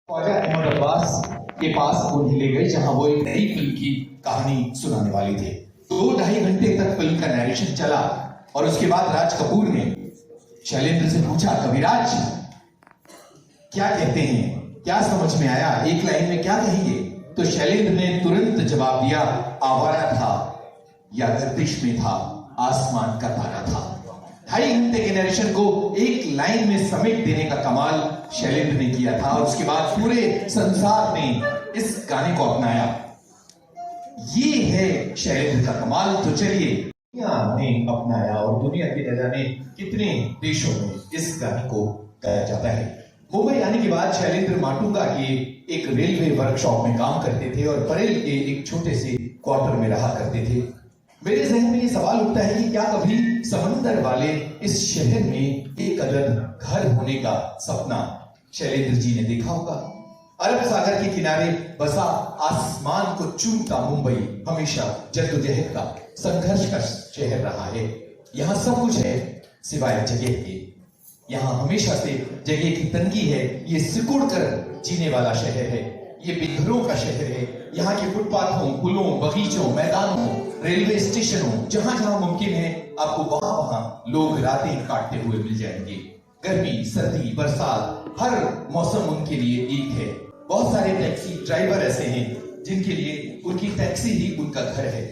ख्वाजा अहमद अब्बास के पास उन्हें ले गए जहां वो एक नई फिल्म की कहानी सुनाने वाले थे। 2-2.5 घंटे तक फिल्म का नरेशन चला और उसके बाद राज कपूर ने शैलेंद्र से पूछा, कविराज क्या कहते हैं, क्या समझ में आया, एक लाइन में क्या कहेंगे? तो शैलेंद्र ने तुरंत जवाब दिया, आवारा था या गर्दिश में था, आसमान का तारा था। 2.5 घंटे के नरेशन को एक लाइन में समेट देने का कमाल शैलेंद्र ने किया था और उसके बाद पूरे संसार ने इस गाने को अपनाया। ये है शैलेंद्र का कमाल। तो चलिए, दुनिया ने अपनाया और दुनिया के न जाने कितने देशों में इस गाने को गाया जाता है। मुंबई आने के बाद शैलेंद्र माटुंगा के एक रेलवे वर्कशॉप में काम करते थे और परेल के एक छोटे से क्वार्टर में रहा करते थे। मेरे जहन में ये सवाल उठता है कि क्या कभी समंदर वाले इस शहर में एक अदद घर होने का सपना शैलेंद्र जी ने देखा होगा? अरब सागर के किनारे बसा आसमान को चूमता मुंबई हमेशा जद्दोजहद का, संघर्ष का शहर रहा है। यहाँ सब कुछ है सिवाय जगह के। यहाँ हमेशा से जगह की तंगी है। ये सिकुड़ कर जीने वाला शहर है, ये बेघरों का शहर है। यहाँ के फुटपाथों, पुलों, बगीचों, मैदानों, रेलवे स्टेशनों, जहां जहां मुमकिन है आपको वहां वहां लोग रातें काटते हुए मिल जाएंगे। गर्मी, सर्दी, बरसात, हर मौसम उनके लिए एक है। बहुत सारे टैक्सी ड्राइवर ऐसे हैं जिनके लिए उनकी टैक्सी ही उनका घर है।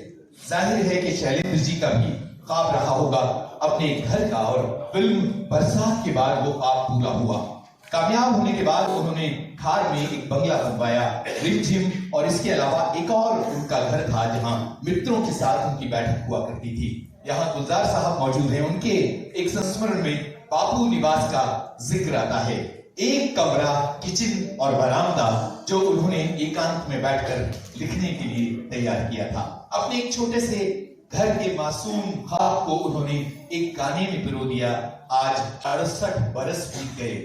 जाहिर है कि शैलेंद्र जी का भी ख्वाब रहा होगा अपने घर का, और फिल्म बरसात के बाद वो ख्वाब पूरा हुआ। कामयाब होने के बाद उन्होंने खार में एक बंगला बनवाया, रिमझिम, और इसके अलावा एक और उनका घर था जहां मित्रों के साथ उनकी बैठक हुआ करती थी। यहाँ गुलजार साहब मौजूद हैं। उनके एक संस्मरण में बापू निवास का जिक्र आता है। एक कमरा, किचन और बरामदा जो उन्होंने एकांत में बैठकर लिखने के लिए तैयार किया था। अपने एक छोटे से घर के मासूम ख्वाब को उन्होंने एक गाने में पिरो दिया। आज 68 बरस बीत गए,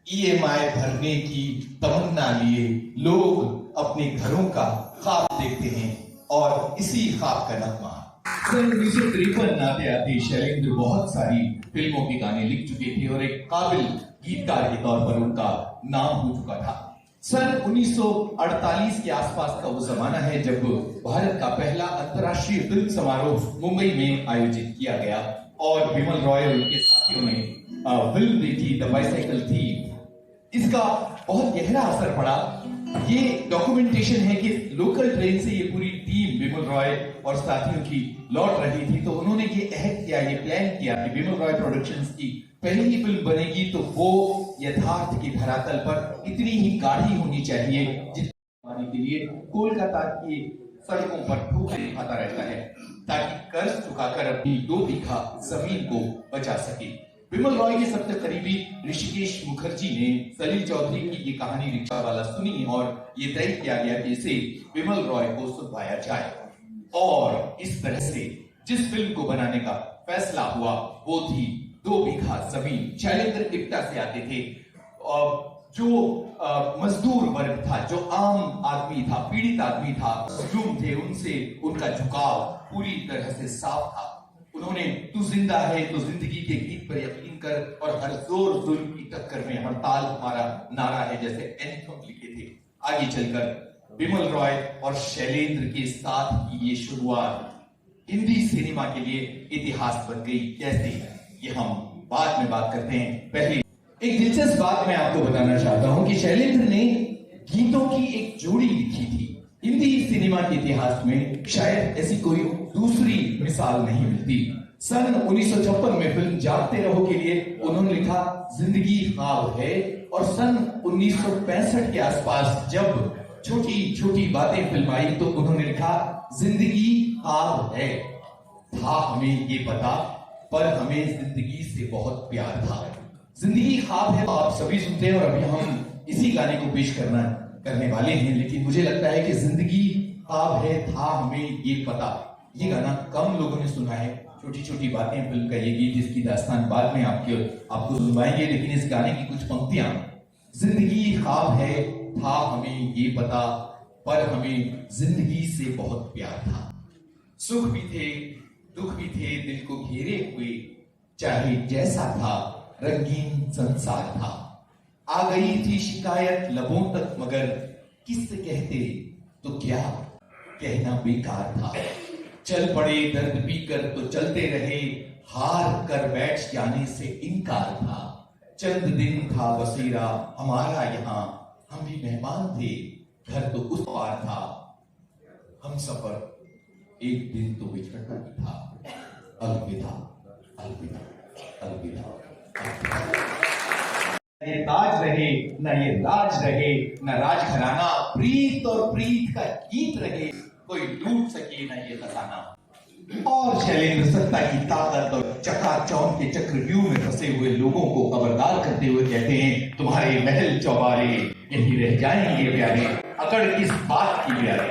EMI भरने की तमन्ना लिए लोग अपने घरों का ख्वाब देखते हैं और इसी ख्वाब का नगमा। सन 1953 आते आते शैलेंद्र बहुत सारी फिल्मों के गाने लिख चुके थे और एक काबिल गीतकार के तौर पर उनका नाम हो चुका था। सन 1948 के आसपास का वो जमाना है जब भारत का पहला अंतर्राष्ट्रीय फिल्म समारोह मुंबई में आयोजित किया गया और बिमल रॉय और उनके साथियों ने फिल्म देखी, द बाइसाइकिल थीफ। इसका बहुत गहरा असर पड़ा। ये डॉक्यूमेंटेशन है कि लोकल ट्रेन से ये पूरी टीम बिमल रॉय और साथियों की लौट रही थी, तो उन्होंने ये अहद किया, ये प्लान किया कि बिमल रॉय प्रोडक्शंस की पहली फिल्म बनेगी तो वो यथार्थ की धरातल पर इतनी ही गाढ़ी होनी चाहिए जितने के लिए कोलकाता की सड़कों पर ठोकरें खाता रहता है, ताकि कर्ज चुकाकर अपनी 2 बीघा जमीन को बचा सके। बिमल रॉय के सबसे करीबी ऋषिकेश मुखर्जी ने सलील चौधरी की ये कहानी रिक्शा वाला सुनी और ये तय किया गया कि इसे बिमल रॉय को सुनवाया जाए। और इस तरह से जिस फिल्म को बनाने का फैसला हुआ वो थी 2 बीघा जमीन। शैलेंद्र इप्टा से आते थे और जो मजदूर वर्ग था, जो आम आदमी था, पीड़ित आदमी था, मजलूम थे, उनसे उनका झुकाव पूरी तरह से साफ था। उन्होंने तू जिंदा है तो जिंदगी के गीत पर यकीन कर और हर जोर जुल्म की टक्कर में हड़ताल हमारा नारा है जैसे एंथम लिखे थे। आगे चलकर बिमल रॉय और शैलेंद्र के साथ की ये शुरुआत हिंदी सिनेमा के लिए इतिहास बन गई। कैसे, ये हम बाद में बात करते हैं। पहले एक दिलचस्प बात मैं आपको बताना चाहता हूं कि शैलेंद्र ने गीतों की एक जोड़ी लिखी थी। हिंदी सिनेमा के इतिहास में शायद ऐसी कोई दूसरी मिसाल नहीं मिलती। सन 1956 में फिल्म जागते रहो के लिए उन्होंने लिखा जिंदगी ख्वाब है, और सन 1965 के आसपास जब छोटी छोटी बातें फिल्म आई तो उन्होंने लिखा जिंदगी ख्वाब है, था हमें ये पता पर हमें जिंदगी से बहुत प्यार था। जिंदगी ख्वाब है तो आप सभी सुनते हैं और अभी हम इसी गाने को पेश करने वाले हैं। लेकिन मुझे लगता है कि जिंदगी ख्वाब है, था हमें ये पता, ये गाना कम लोगों ने सुना है। छोटी छोटी बातें फिल्म का ये गीत, इसकी दास्तान बाद में आपको सुनवाएंगे, लेकिन इस गाने की कुछ पंक्तियां, जिंदगी ख्वाब है, था हमें ये पता पर हमें जिंदगी से बहुत प्यार था। सुख भी थे, दुख भी थे, दिल को घेरे हुए, चाहे जैसा था रंगीन संसार था। आ गई थी शिकायत लबों तक, मगर किससे कहते तो क्या कहना बेकार था। चल पड़े दर्द पीकर तो चलते रहे, हार कर बैठ जाने से इनकार था। चंद दिन था बसेरा हमारा यहाँ, हम भी मेहमान थे, घर तो उस पार था। हम सफर एक दिन तो बिछड़ना ही था। अलविदा अलविदा अलविदा। ये ताज रहे न ये राज रहे, न राजघराना प्रीत और प्रीत का गीत रहे, कोई लूट सके न ये खजाना। और शैलेंद्र सत्ता की ताकत और चकाचौंध के चक्रव्यूह में फंसे हुए लोगों को खबरदार करते हुए कहते हैं, तुम्हारे महल चौबारे यही रह जाएंगे प्यारे, अकड़ किस बात की प्यारे।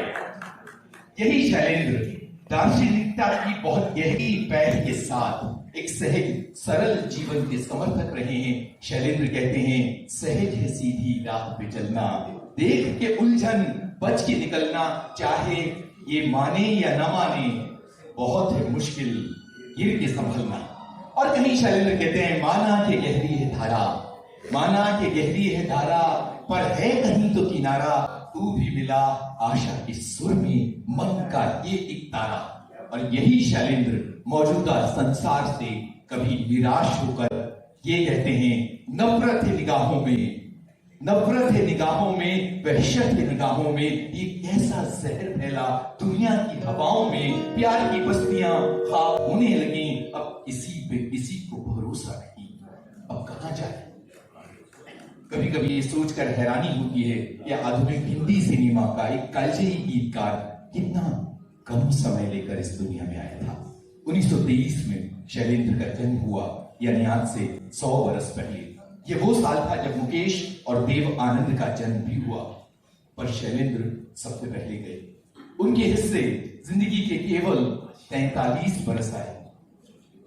यही शैलेंद्र दार्शनिकता की बहुत गहरी पैठ के साथ एक सहज सरल जीवन के समर्थक रहे हैं। शैलेंद्र कहते हैं, सहज है सीधी राह पे चलना, देख के उलझन बच के निकलना, चाहे ये माने या ना माने, बहुत है मुश्किल गिर के संभलना। और कहीं शैलेंद्र कहते हैं, माना के गहरी है धारा, माना के गहरी है धारा, पर है कहीं तो किनारा, तू भी मिला आशा के सुर में मन का ये एक तारा। और यही शैलेंद्र मौजूदा संसार से कभी निराश होकर ये कहते हैं, नफरत है निगाहों में, नफरत है निगाहों में, वहशत है निगाहों में, ये कैसा जहर फैला दुनिया की हवाओं में, प्यार की बस्तियां खाक होने लगी, अब किसी पे किसी को भरोसा नहीं, अब कहां जाए। कभी कभी ये सोचकर हैरानी होती है कि आधुनिक हिंदी सिनेमा का एक कालजयी गीतकार कितना कम समय लेकर इस दुनिया में आया था। 1923 में शैलेंद्र का जन्म हुआ, यानी आज से 100 वर्ष पहले। ये वो साल था जब मुकेश और देव आनंद का जन्म भी हुआ, पर शैलेंद्र सबसे पहले गए। उनके हिस्से जिंदगी के केवल 43 बरस आए,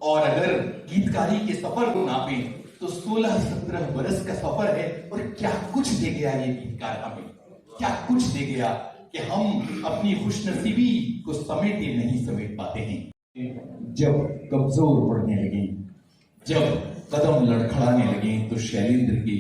और अगर गीतकारी के सफर को नापें तो 16-17 बरस का सफर है। और क्या कुछ दे गया ये गीतकार हमें, क्या कुछ दे गया कि हम अपनी खुशनसीबी को समेटे नहीं समेट पाते हैं। जब कमजोर पड़ने लगे, जब कदम लड़खड़ाने लगे, तो शैलेंद्र के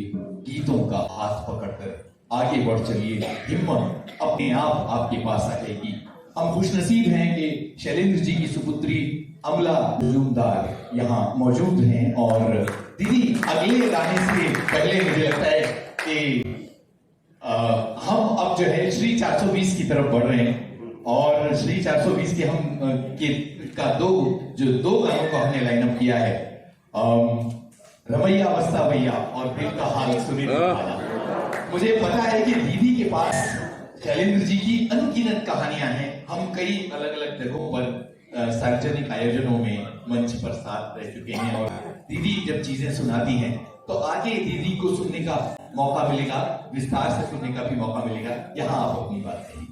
गीतों का हाथ पकड़कर आगे बढ़ चलिए, हिम्मत अपने आप आपके पास आ जाएगी। हम खुशनसीब हैं कि शैलेंद्र जी की सुपुत्री अमला मजूमदार यहाँ मौजूद हैं। और दीदी, अगले गाने से पहले मुझे लगता है कि हम अब जो है श्री 420 की तरफ बढ़ रहे हैं, और श्री 420 के हम दो गानों को हमने लाइनअप किया है, रमैया वस्ता भैया और दिल का हाल सुनी। मुझे पता है कि दीदी के पास शैलेंद्र जी की अनगिनत कहानियां हैं। हम कई अलग अलग जगहों पर सार्वजनिक आयोजनों में मंच पर साथ रह चुके हैं, और दीदी जब चीजें सुनाती हैं तो आगे दीदी को सुनने का मौका मिलेगा, विस्तार से सुनने का भी मौका मिलेगा। यहाँ आप अपनी बात कहिए।